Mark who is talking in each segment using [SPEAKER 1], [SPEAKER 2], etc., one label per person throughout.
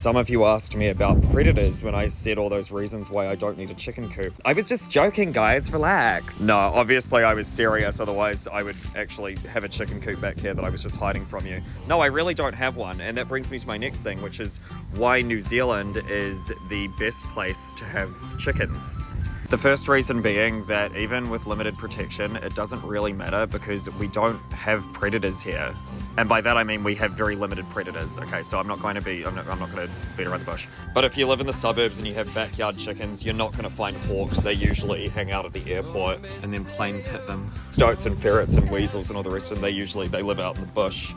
[SPEAKER 1] Some of you asked me about predators when I said all those reasons why I don't need a chicken coop. I was just joking, guys, relax. No, obviously I was serious, otherwise I would actually have a chicken coop back here that I was just hiding from you. No, I really don't have one, and that brings me to my next thing, which is why New Zealand is the best place to have chickens. The first reason being that even with limited protection, it doesn't really matter because we don't have predators here. And by that I mean we have very limited predators. Okay, so I'm not going to beat around the bush. But if you live in the suburbs and you have backyard chickens, you're not going to find hawks. They usually hang out at the airport and then planes hit them. Stoats and ferrets and weasels and all the rest of them, they live out in the bush.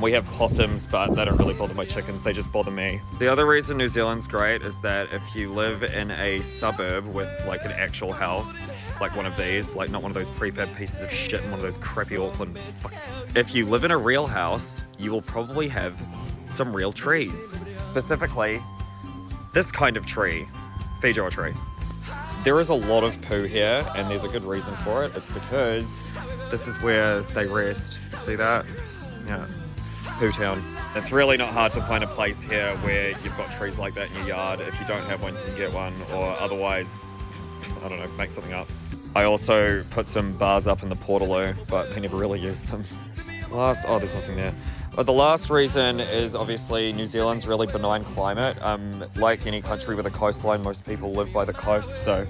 [SPEAKER 1] We have possums, but they don't really bother my chickens, they just bother me. The other reason New Zealand's great is that if you live in a suburb with like an actual house, like one of these, like not one of those prefab pieces of shit in one of those crappy Auckland. If you live in a real house, you will probably have some real trees. Specifically, this kind of tree, Feijoa tree. There is a lot of poo here, and there's a good reason for it. It's because this is where they rest. See that? Yeah. Poo town. It's really not hard to find a place here where you've got trees like that in your yard. If you don't have one, you can get one, or otherwise, I don't know, make something up. I also put some bars up in the Portaloo, but they never really used them. There's nothing there. But the last reason is obviously New Zealand's really benign climate. Like any country with a coastline, most people live by the coast, so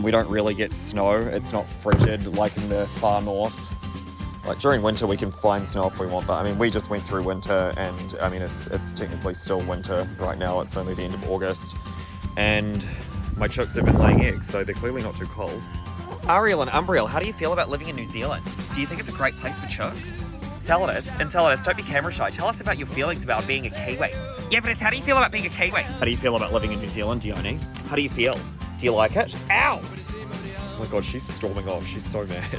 [SPEAKER 1] we don't really get snow. It's not frigid like in the far north. Like during winter we can find snow if we want, but I mean we just went through winter, and I mean it's technically still winter right now. It's only the end of August, and my chicks have been laying eggs, so they're clearly not too cold. Ariel and Umbriel, how do you feel about living in New Zealand? Do you think it's a great place for chicks? Enceladus, don't be camera shy. Tell us about your feelings about being a Kiwi. Yeah, but how do you feel about being a Kiwi? How do you feel about living in New Zealand, Dione? How do you feel? Do you like it? Ow! Oh my god, she's storming off. She's so mad.